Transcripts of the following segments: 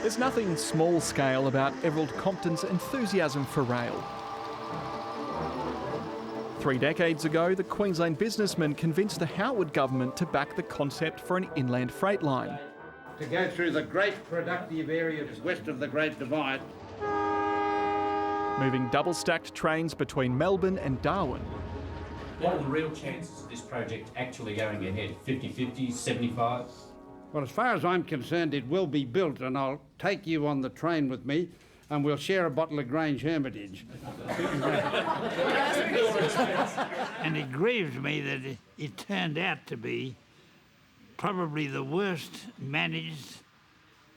There's nothing small-scale about Everald Compton's enthusiasm for rail. 3 decades ago, the Queensland businessman convinced the Howard government to back the concept for an inland freight line. To go through the great productive areas west of the Great Divide. Moving double-stacked trains between Melbourne and Darwin. What are the real chances of this project actually going ahead? 50-50, 75? Well, as far as I'm concerned, it will be built, and I'll take you on the train with me, and we'll share a bottle of Grange Hermitage. And it grieves me that it turned out to be probably the worst managed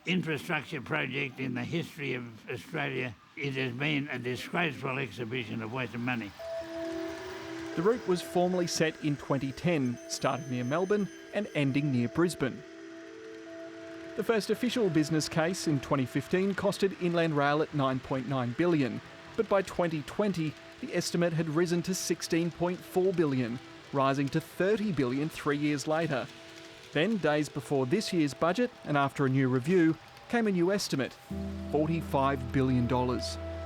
infrastructure project in the history of Australia. It has been a disgraceful exhibition of waste of money. The route was formally set in 2010, starting near Melbourne and ending near Brisbane. The first official business case in 2015 costed Inland Rail at $9.9 billion, but by 2020 the estimate had risen to $16.4 billion, rising to $30 billion 3 years later. Then, days before this year's budget and after a new review, came a new estimate, $45 billion,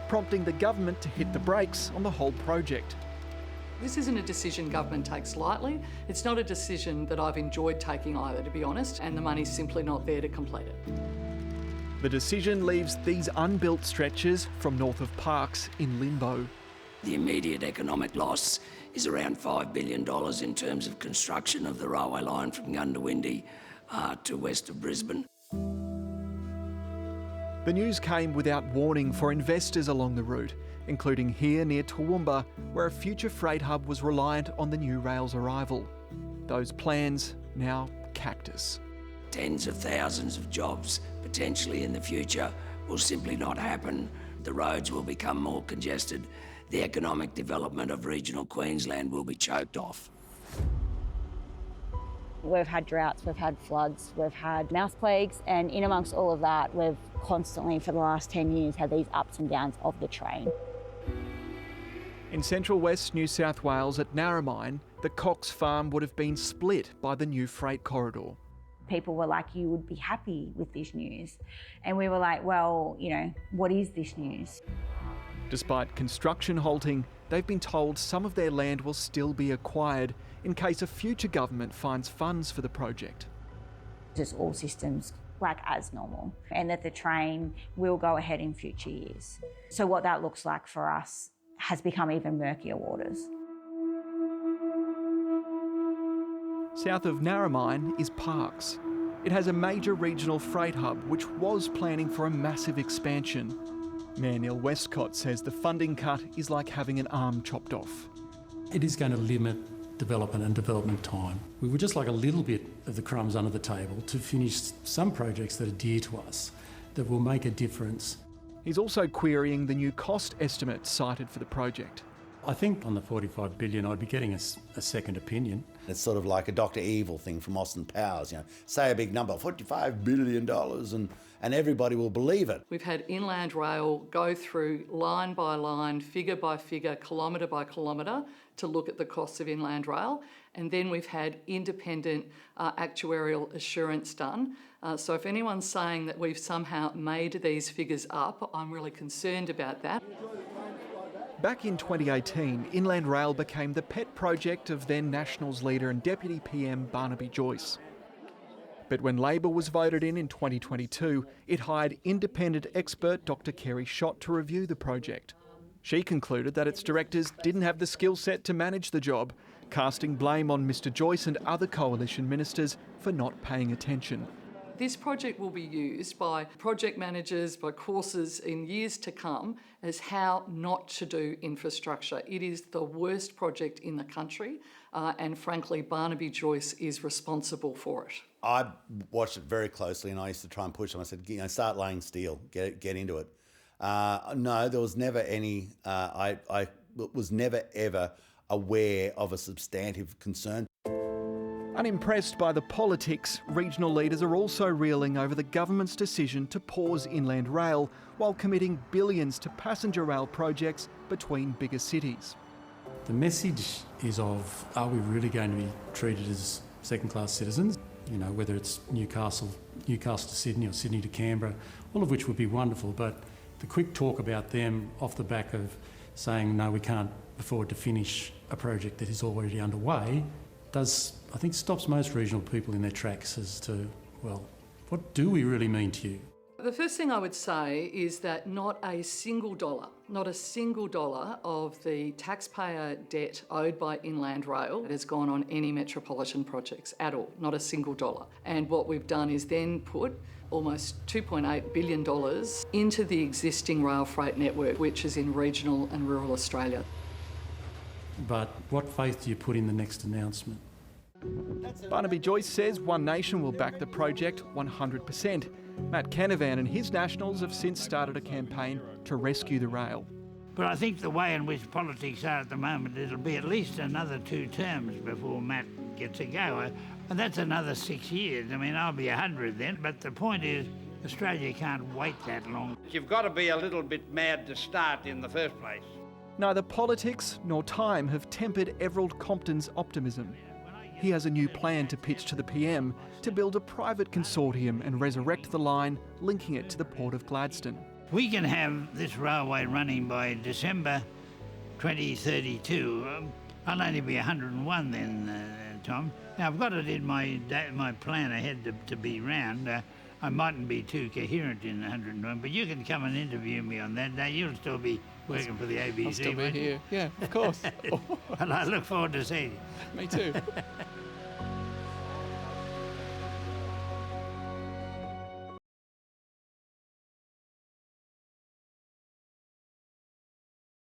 prompting the government to hit the brakes on the whole project. This isn't a decision government takes lightly. It's not a decision that I've enjoyed taking either, to be honest, and the money's simply not there to complete it. The decision leaves these unbuilt stretches from north of Parkes in limbo. The immediate economic loss is around $5 billion in terms of construction of the railway line from Gundawindi to west of Brisbane. The news came without warning for investors along the route, including here near Toowoomba, where a future freight hub was reliant on the new rail's arrival. Those plans now cactus. Tens of thousands of jobs potentially in the future will simply not happen. The roads will become more congested. The economic development of regional Queensland will be choked off. We've had droughts, we've had floods, we've had mouse plagues, and in amongst all of that, we've constantly, for the last 10 years, had these ups and downs of the train. In central west New South Wales at Narromine, the Cox farm would have been split by the new freight corridor. People were like, you would be happy with this news. And we were like, well, you know, what is this news? Despite construction halting, they've been told some of their land will still be acquired in case a future government finds funds for the project. Just all systems like as normal, and that the train will go ahead in future years. So what that looks like for us has become even murkier waters. South of Narromine is Parkes. It has a major regional freight hub which was planning for a massive expansion. Mayor Neil Westcott says the funding cut is like having an arm chopped off. It is going to limit development and development time. We would just like a little bit of the crumbs under the table to finish some projects that are dear to us, that will make a difference. He's also querying the new cost estimate cited for the project. I think on the $45 billion I'd be getting a second opinion. It's sort of like a Dr. Evil thing from Austin Powers, you know, say a big number, $45 billion, and everybody will believe it. We've had Inland Rail go through line by line, figure by figure, kilometre by kilometre to look at the costs of Inland Rail, and then we've had independent actuarial assurance done. So if anyone's saying that we've somehow made these figures up, I'm really concerned about that. Back in 2018, Inland Rail became the pet project of then Nationals leader and Deputy PM Barnaby Joyce. But when Labor was voted in 2022, it hired independent expert Dr. Kerry Schott to review the project. She concluded that its directors didn't have the skill set to manage the job, casting blame on Mr. Joyce and other coalition ministers for not paying attention. This project will be used by project managers, by courses in years to come as how not to do infrastructure. It is the worst project in the country, and frankly, Barnaby Joyce is responsible for it. I watched it very closely, and I used to try and push them. I said, you know, start laying steel, get into it. No, there was never any. I was never ever aware of a substantive concern. Unimpressed by the politics, regional leaders are also reeling over the government's decision to pause Inland Rail while committing billions to passenger rail projects between bigger cities. The message is of, are we really going to be treated as second-class citizens? You know, whether it's Newcastle to Sydney or Sydney to Canberra, all of which would be wonderful, but the quick talk about them off the back of saying, no, we can't afford to finish a project that is already underway, I think stops most regional people in their tracks as to, well, what do we really mean to you? The first thing I would say is that not a single dollar of the taxpayer debt owed by Inland Rail has gone on any metropolitan projects at all, not a single dollar. And what we've done is then put almost $2.8 billion into the existing rail freight network, which is in regional and rural Australia. But what faith do you put in the next announcement? Barnaby Joyce says One Nation will back the project 100%. Matt Canavan and his Nationals have since started a campaign to rescue the rail. But I think the way in which politics are at the moment, it'll be at least another 2 terms before Matt gets a go. And that's another 6 years. I mean, I'll be 100 then. But the point is, Australia can't wait that long. You've got to be a little bit mad to start in the first place. Neither politics nor time have tempered Everald Compton's optimism. He has a new plan to pitch to the PM to build a private consortium and resurrect the line, linking it to the Port of Gladstone. We can have this railway running by December 2032. I'll only be 101 then, Tom. Now, I've got it in my plan ahead to be round. I mightn't be too coherent in 101, but you can come and interview me on that day. You'll still be working for the ABC. I'll still be here. Yeah, of course. And I look forward to seeing you. Me too.